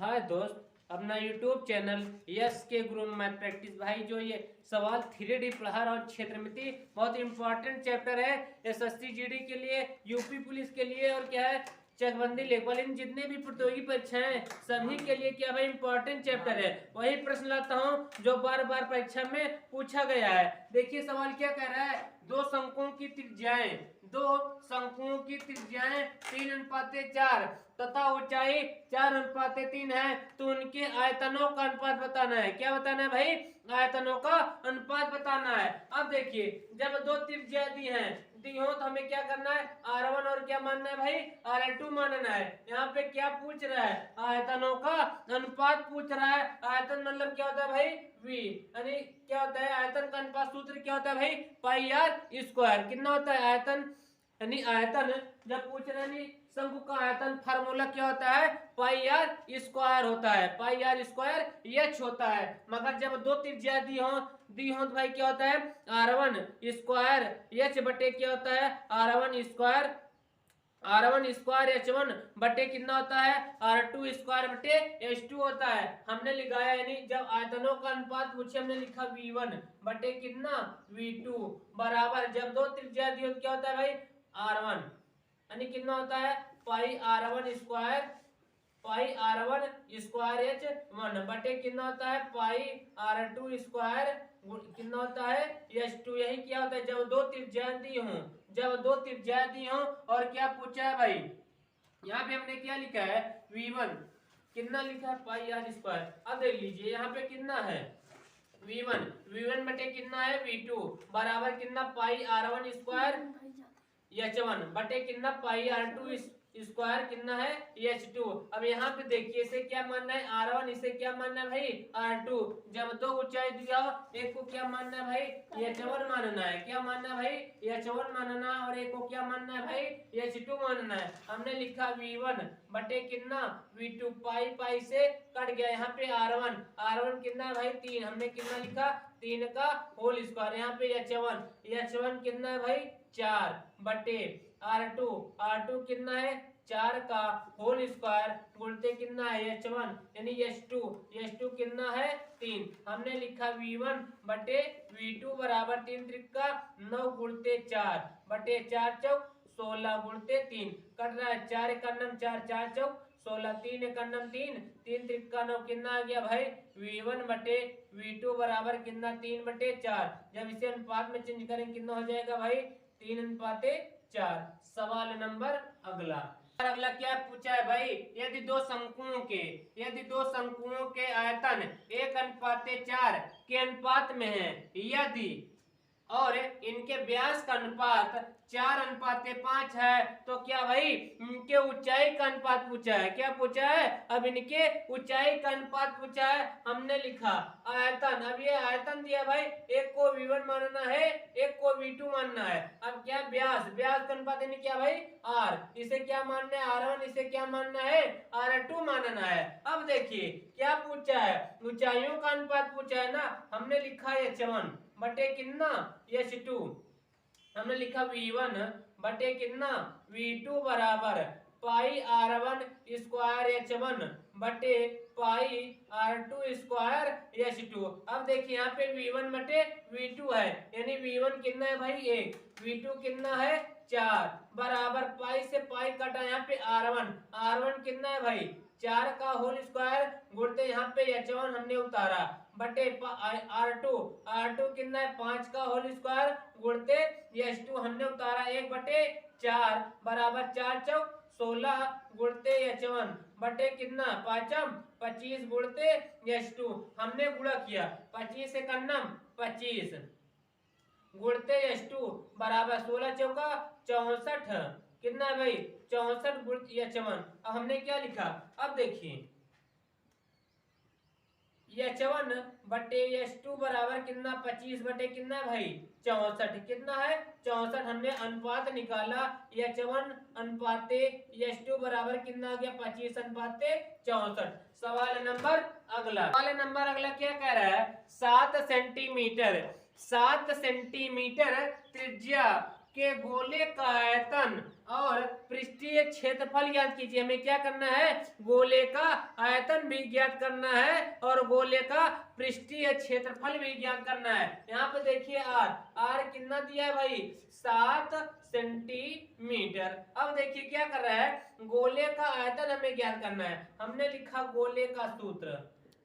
हाय दोस्त, अपना YouTube channel yes के गुरु मैथ प्रैक्टिस भाई जो ये सवाल 3D प्रहार और क्षेत्रमिति बहुत इंपॉर्टेंट चैप्टर है। एसएससी जीडी के लिए, यूपी पुलिस के लिए और क्या है चकबंदी लेखपाल, इन जितने भी प्रतियोगी परीक्षाएं सभी के लिए क्या भाई इंपॉर्टेंट चैप्टर है। वही प्रश्न लाता हूं जो बार बार परीक्षा में पूछा गया है। देखिए सवाल क्या कह रहा है, दो शंकुओं की त्रिज्याएं 3:4 तथा ऊंचाई 4:3 है, तो उनके आयतनों का अनुपात बताना है। क्या बताना है भाई? आयतनों का अनुपात बताना है। अब देखिए जब दो त्रिज्या दी हो तो हमें क्या करना है, R1 और क्या मानना है भाई, R2 मानना है। यहाँ पे क्या पूछ रहा है, आयतनों का अनुपात पूछ रहा है। आयतन मतलब क्या होता है भाई, V, यानी क्या होता है आयतन का अनुपात सूत्र क्या होता है भाई, पाई आर स्क्वायर। कितना होता है आयतन, यानी आयतन जब पूछ रहे हैं शंकु का आयतन फार्मूला क्या होता है, पाई आर स्क्वायर होता है। पाई आर स्क्वायर एच होता है। मगर जब दो त्रिज्या दी हो तो भाई क्या होता है, R1 स्क्वायर एच बटे क्या होता है, R1 स्क्वायर H1 बटे कितना होता है, R2 स्क्वायर बटे H2 होता है। हमने लिखाया यानी जब आयतनों का अनुपात पूछे हमने लिखा V1 बटे कितना V2 बराबर, जब दो त्रिज्या दी हो क्या होता है भाई, R1 यानी कितना होता है, पाई R1 स्क्वायर H1 बटे कितना होता है, पाई R2 स्क्वायर कितना होता है H2। यही क्या होता है जब दो त्रिज्या दी हो और क्या पूछा है भाई, यहाँ पे हमने क्या लिखा है, V1 कितना लिखा है, पाई आर स्क्वायर। अब देख लीजिए यहाँ पे कितना है, V1 बटे कितना है V2 बराबर कितना, पाई R1 स्क्वायर H1 बटे कितना, पाई R2 स्क्वायर कितना है H2। अब यहाँ पे देखिए इसे क्या मानना है R1, इसे क्या मानना है भाई R2। जब दो ऊंचाई दिया एक को क्या मानना है भाई H1 मानना है। क्या मानना है भाई H1 मानना है, और एक को क्या मानना है भाई H2 मानना है। हमने लिखा V1 बटे कितना V2, पाई से कट गया, यहाँ पे R1 कितना है भाई 3, हमने कितना लिखा 3 का होल स्क्वायर। यहाँ पे H1 कितना है भाई 4 बटे R2 कितना है 4 का होल स्क्वायर गुणते कितना है H1 यानी H2 कितना है 3। हमने लिखा V1 बटे V2 बराबर 3 त्रिका 9 गुणते 4 बटे 4 चौक 16 गुणते 3 कट रहा है, 4 का 4 4 चौक 16, 3 का 3 त्रिका 9 कितना आ गया भाई, V1 बटे V2 बराबर कितना 3 बटे 4। जब इसे अनुपात में चेंज करेंगे कितना हो जाएगा भाई 3:4। सवाल नंबर अगला क्या पूछा है भाई, यदि दो शंकुओं के आयतन 1:4 के अनुपात में है, यदि और इनके व्यास का अनुपात 4:5 है, तो क्या भाई इनके ऊंचाई का अनुपात पूछा है। क्या पूछा है, अब इनके ऊंचाई का अनुपात पूछा है। हमने लिखा आयतन, अब ये आयतन दिया भाई, एक को V1 मानना है, एक को V2 मानना है। अब क्या व्यास का अनुपात यानी क्या भाई R, इसे क्या मानना है R1, इसे क्या मानना है R2 मानना है। अब देखिए क्या पूछा है, ऊंचाइयों का अनुपात पूछा है ना। हमने लिखा है H1 बटे कितना H2, हमने लिखा V1 बटे कितना V2 बराबर पाई R1 स्क्वायर H1 बटे पाई R2 स्क्वायर H2। अब देखिए यहाँ पे V1 बटे V2 है, यानी V1 कितना है भाई 1, V2 कितना है 4 बराबर पाई से पाई कटा, यहाँ पे R1 कितना है भाई 4 का होल स्क्वायर गुणते यहाँ पे H1 हमने उतारा बटे R2 कितना है 5 का होल स्क्वायर गुणते H2 हमने उतारा 1 बटे 4 बराबर 4 चौक 16 गुणते H1 बटे कितना 5 25 गुणते H2। हमने गुणा किया 25 से 25 गुणते H2 बराबर 16 चौका 64 कितना है भाई 64 गुण H1। अब हमने क्या लिखा, अब देखिए H1 बटे H2 बराबर कितना 25 बटे कितना है भाई 64, कितना है 64। हमने अनुपात निकाला H1 अनुपाते H2 बराबर कितना आ गया 25:64। सवाल नंबर अगला क्या कह रहा है, 7 सेंटीमीटर त्रिज्या के गोले का आयतन और पृष्ठीय क्षेत्रफल ज्ञात कीजिए। हमें क्या करना है, गोले का आयतन भी ज्ञात करना है और गोले का पृष्ठीय क्षेत्रफल भी ज्ञात करना है। यहाँ पे देखिए आर कितना दिया है भाई, 7 सेंटीमीटर। अब देखिए क्या कर रहा है, गोले का आयतन हमें ज्ञात करना है। हमने लिखा गोले का सूत्र,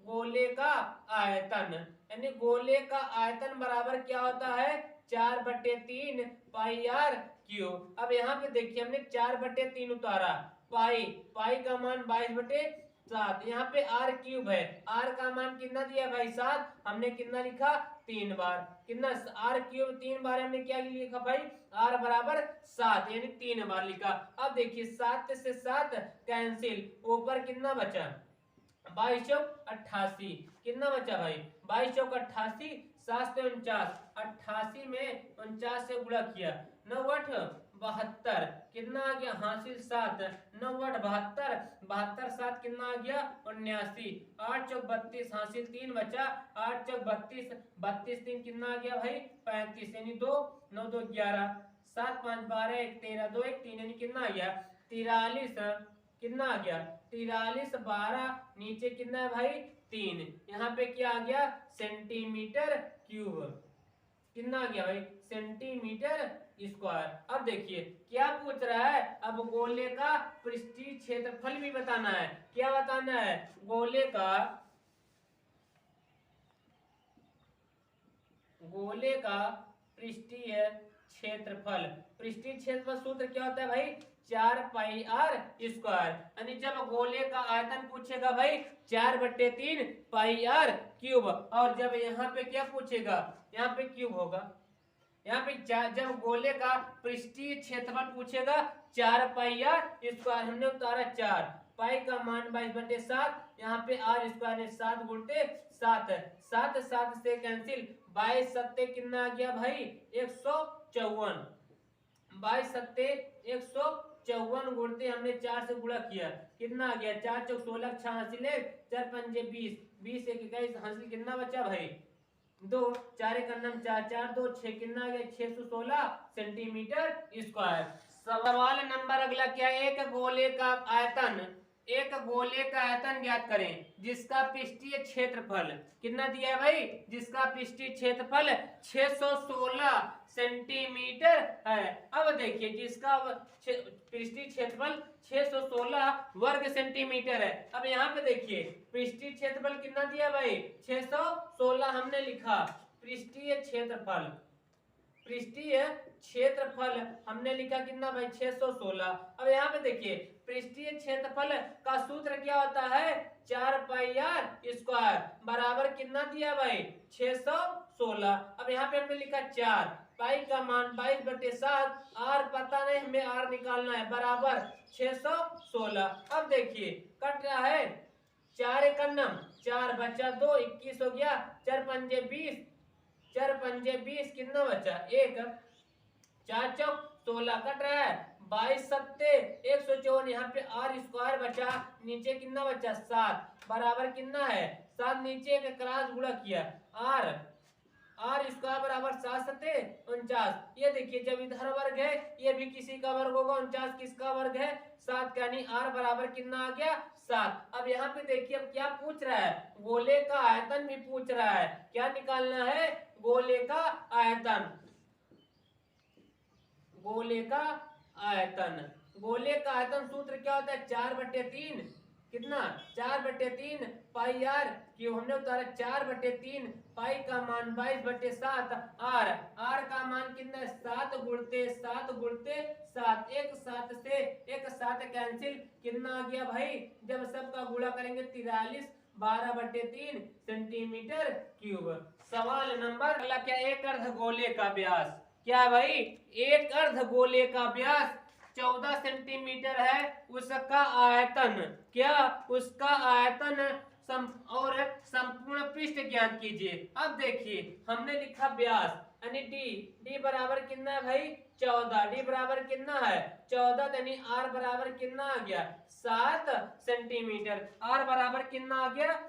गोले का आयतन, यानी गोले का आयतन बराबर क्या होता है, 4/3 पाई आर क्यूब। अब यहाँ पे देखिए हमने 4/3 उतारा, पाई पाई का मान 22/7, यहाँ पे आर क्यूब है, आर का मान कितना दिया भाई 7, हमने कितना लिखा 3 बार, कितना आर क्यूब 3 बार हमने क्या लिखा भाई, आर बराबर 7 यानी 3 बार लिखा। अब देखिए 7 से 7 कैंसिल, ऊपर कितना बचा 22 चौक 88, कितना बचा भाई 22 चौक 88, 7 से 49, 88 में 49 से गुणा किया, 9 8 72, कितना आ गया हासिल 7, 9 8 72, 72 7 कितना आ गया 79, 8 चौक 32 हासिल 3 बचा, 8 चौक 32, 32 3 कितना आ गया भाई 35, यानी 2 9 2 11, 7 5 12 1 13 2 1 3, यानी कितना आ गया 43, कितना आ गया 43, 12 नीचे कितना है भाई 3, यहाँ पे क्या आ गया सेंटीमीटर क्यूब, कितना आ गया भाई सेंटीमीटर स्क्वायर। अब देखिए क्या पूछ रहा है, अब गोले का पृष्ठीय क्षेत्रफल भी बताना है। क्या बताना है, गोले का पृष्ठीय क्षेत्रफल, पृष्ठीय क्षेत्रफल सूत्र क्या होता है भाई 4 पाई आर स्क्वायर, यानी जब गोले का आयतन पूछेगा भाई 4/3 पाई आर क्यूब, और जब यहाँ पे क्या पूछेगा, यहाँ पे क्यूब होगा, यहाँ पे जब गोले का पृष्ठीय क्षेत्रफल पूछेगा 4 पाई आर स्क्वायर, हमने उतारा 4, पाई का मान 22/7, यहाँ पे आर स्क्वायर है 7 गुणते 7, 7 7 से कैंसिल, 22 7 कितना आ गया भाई 154, 22 7 154 गुणते हमने 4 से गुणा किया, कितना आ गया 4 चौक 16, 6 हासिल 4 पंजे 20, 20 1 21 हासिल, कितना बचा भाई 2, 4 1 4 4 2 6, कितना आ गया 616 सेंटीमीटर स्क्वायर। सवाल नंबर अगला क्या है, एक गोले का आयतन ज्ञात करें जिसका पृष्ठीय क्षेत्रफल कितना दिया है भाई, जिसका पृष्ठीय क्षेत्रफल 616 सेंटीमीटर है। अब देखिए जिसका पृष्ठीय क्षेत्रफल 616 वर्ग सेंटीमीटर है। अब यहाँ पे देखिए पृष्ठीय क्षेत्रफल कितना दिया भाई 616, हमने लिखा पृष्ठीय क्षेत्रफल हमने लिखा कितना भाई 616। अब यहाँ पे देखिए पृष्ठीय क्षेत्रफल का सूत्र क्या होता है 4 पाई आर स्क्वायर बराबर कितना दिया भाई 616। अब यहाँ पे हमने लिखा 4, पाई का मान 22/7, आर पता नहीं हमें आर निकालना है, बराबर 616। अब देखिए कट रहा है 4 1 4 बचा 2 21 हो गया, 4 पंजे 20, 4 पंजे 20 कितना बचा 1, 4 चौक 16 कट रहा है, 22 7 154, यहाँ पे आर स्क्वायर बचा, नीचे कितना बचा 7, बराबर कितना है 7, नीचे एक क्रॉस गुणा किया, आर स्क्वायर बराबर 7 7 49। ये देखिए जब इधर वर्ग है ये भी किसी का वर्ग होगा, 49 किसका वर्ग है 7 का, यानी आर बराबर कितना आ गया 7। अब यहाँ पे देखिए अब क्या पूछ रहा है, गोले का आयतन भी पूछ रहा है, क्या निकालना है गोले का आयतन, गोले का आयतन सूत्र क्या होता है 4/3, कितना 4/3 पाई आर क्यों, हमने उतारा 4/3, पाई का मान 22/7, आर का मान कितना है 7 गुणते 7, 1 7 से 1 7 कैंसिल, कितना आ गया भाई जब सबका गुणा करेंगे 43, 12/3 सेंटीमीटर क्यूब। सवाल नंबर अगला क्या, एक अर्धगोले का व्यास, क्या भाई एक अर्धगोले का व्यास 14 सेंटीमीटर है, उसका आयतन क्या, उसका आयतन और संपूर्ण पृष्ठ ज्ञात कीजिए। अब देखिए हमने लिखा व्यास यानी डी बराबर कितना है भाई 14, डी बराबर कितना है 14, यानी आर बराबर कितना आ गया 7 सेंटीमीटर, आर बराबर कितना आ गया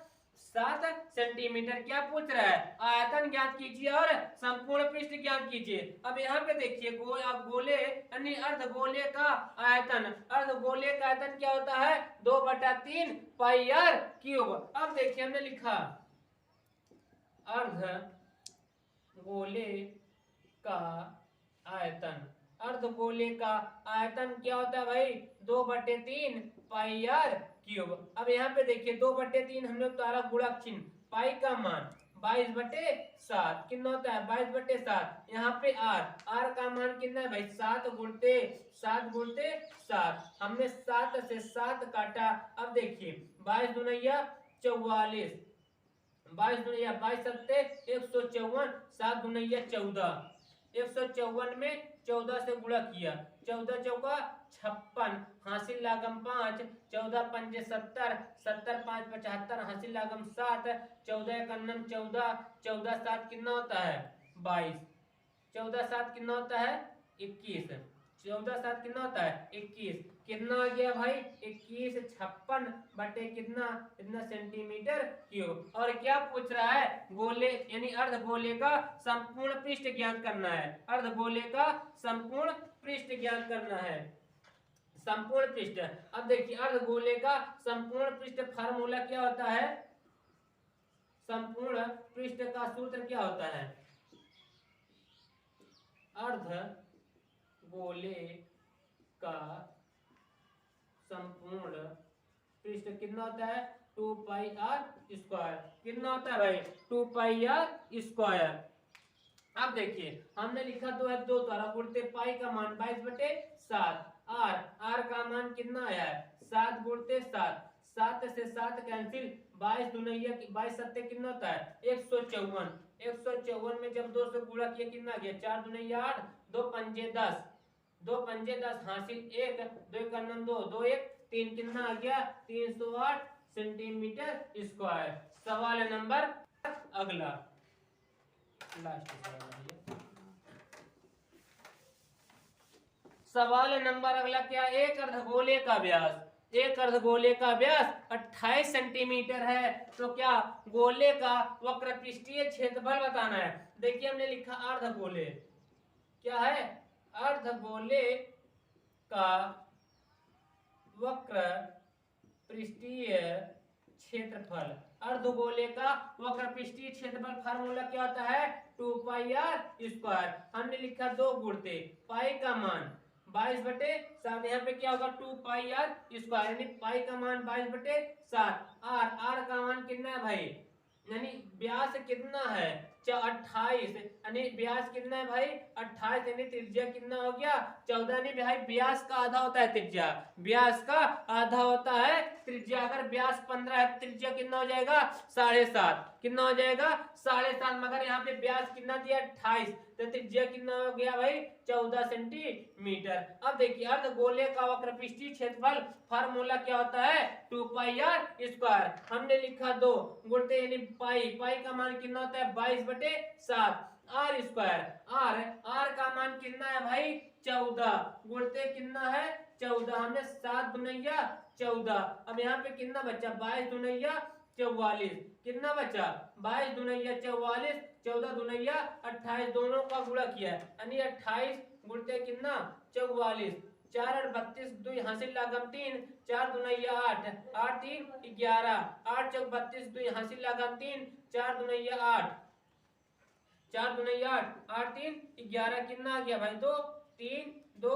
7 सेंटीमीटर। क्या पूछ रहा है? आयतन ज्ञात कीजिए और संपूर्ण पृष्ठ ज्ञात कीजिए। अब यहाँ पे देखिए गोले यानी अर्धगोले का आयतन, अर्धगोले का आयतन क्या होता है? 2/3 पाई आर क्यूब। अब देखिए हमने लिखा अर्धगोले का आयतन, अर्धगोले का आयतन क्या होता है भाई? 2/3 पाई आर क्यूब। अब यहाँ पे देखिए 2/3 हमने उतारा गुणक चिन्ह, पाई का मान 22/7 कितना होता है? 22/7। यहाँ पे आर का मान कितना है भाई? 7 गुणते 7 हमने 7 से 7 काटा। अब देखिए 22 दूनिया 44, 22 दूनिया 22 सत्ते 154, 7 दूनिया 14, 154 में 14 से गुणा किया, 14 चौका 56, हासिल लागम 5, 14 पंजे 70, 70 5 75, हासिल लागम 7, 14 1 14, 14 7 कितना होता है? 22, 14 7 कितना होता है? 21, 14 7 कितना होता है? 21। कितना आ गया भाई? 21 56 बटे कितना सेंटीमीटर क्यूब। और क्या पूछ रहा है? गोले यानी अर्धगोले का संपूर्ण पृष्ठ ज्ञात करना है, अर्धगोले का संपूर्ण पृष्ठ ज्ञात करना है, संपूर्ण पृष्ठ। अब देखिए अर्धगोले का संपूर्ण पृष्ठ फार्मूला क्या होता है? संपूर्ण पृष्ठ का सूत्र क्या होता है? अर्धगोले का संपूर्ण पृष्ठ कितना होता है? 2 पाई आर स्क्वायर। कितना होता है भाई? 2 पाई आर स्क्वायर। अब देखिए हमने लिखा तो है 2 द्वारा गुणते पाई का मान 22/7, आर का मान कितना आया है? 7 गुणते 7, 7 से 7 कैंसिल, 22 दूनिया 22 सत्ते कितना होता है? 154, 154 में जब 2 से गुणा किया कितना गया? 4 दूनिया 8, 2 पंजे 10, 2 पंजे 10, हासिल 1, 2 1 2, 2 1 3 कितना आ गया? 308 सेंटीमीटर स्क्वायर। सवाल नंबर अगला, सवाल नंबर अगला क्या? एक अर्धगोले का व्यास, एक अर्धगोले का व्यास 28 सेंटीमीटर है, तो क्या गोले का वक्रपृष्ठीय क्षेत्रफल बताना है। देखिए हमने लिखा अर्धगोले, क्या है? अर्धगोले का वक्र पृष्ठीय क्षेत्रफल, अर्धगोले का वक्र पृष्ठीय क्षेत्रफल फार्मूला क्या होता है? 2 पाई आर स्क्वायर। हमने लिखा 2 गुणते पाई का मान 22/7, यहाँ पे क्या होगा? 2 पाई आर स्क्वायर, यानी पाई का मान 22/7, आर का मान कितना है भाई? यानी व्यास कितना है? 28, यानी व्यास कितना है भाई? 28, यानी त्रिज्या कितना हो गया? 14। नहीं भाई व्यास का आधा होता है त्रिज्या, व्यास का आधा होता है त्रिज्या। अगर व्यास 15 है त्रिज्या कितना हो जाएगा? 7.5। कितना हो जाएगा? 7.5। मगर यहाँ पे व्यास कितना दिया? 28, तो त्रिज्या कितना हो गया भाई? 14 सेंटीमीटर। अब देखिए अर्धगोले का वक्रपृष्ठीय क्षेत्रफल फार्मूला क्या होता है? 2 पाई आर स्क्वायर। हमने लिखा 2 गुणते यानी पाई का मान कितना होता है? 22/7, आर स्क्वायर, आर का मान कितना है भाई? 14 गुणते कितना है? 14। हमने 7 दूनिया 14। अब यहाँ पे कितना बचा? 22 दूनिया 44, कितना बचा? 22 दूनिया 44, 14 दूनिया 28, दोनों का गुणा किया है, यानी 28 गुणते कितना? 44, 4 और 32, 2 हासिल लागम 3, 4 दूनिया 8, 8 3 11, 8 चौक 32, 2 हासिल लागम 3, 4 दूनिया 8, 4 दूनिया 8, 8 3 11, कितना आ गया भाई? 2 3 2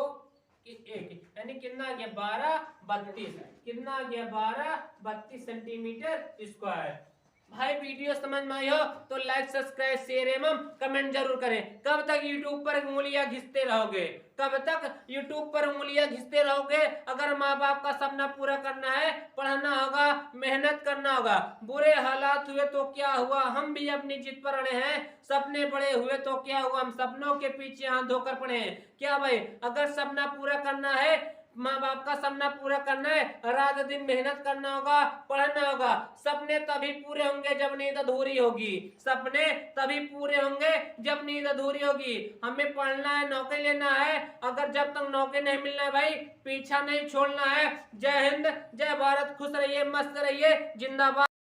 1, यानी कितना आ गया? 12/32। कितना आ गया? 12/32 सेंटीमीटर स्क्वायर। भाई वीडियो समझ में आई हो तो लाइक सब्सक्राइब शेयर एवं कमेंट जरूर करें। कब तक यूट्यूब पर उंगलियां घिसते रहोगे? कब तक यूट्यूब पर उंगलियां घिसते रहोगे? अगर माँ बाप का सपना पूरा करना है, पढ़ना होगा, मेहनत करना होगा। बुरे हालात हुए तो क्या हुआ, हम भी अपनी जिद पर अड़े हैं। सपने बड़े हुए तो क्या हुआ, हम सपनों के पीछे हाथ धोकर पड़े हैं। क्या भाई, अगर सपना पूरा करना है, माँ बाप का सपना पूरा करना है, रात दिन मेहनत करना होगा, पढ़ना होगा। सपने तभी पूरे होंगे जब नींद अधूरी होगी, सपने तभी पूरे होंगे जब नींद अधूरी होगी। हमें पढ़ना है, नौकरी लेना है, अगर जब तक नौकरी नहीं मिलना है भाई, पीछा नहीं छोड़ना है। जय हिंद, जय भारत, खुश रहिए, मस्त रहिए, जिंदाबाद।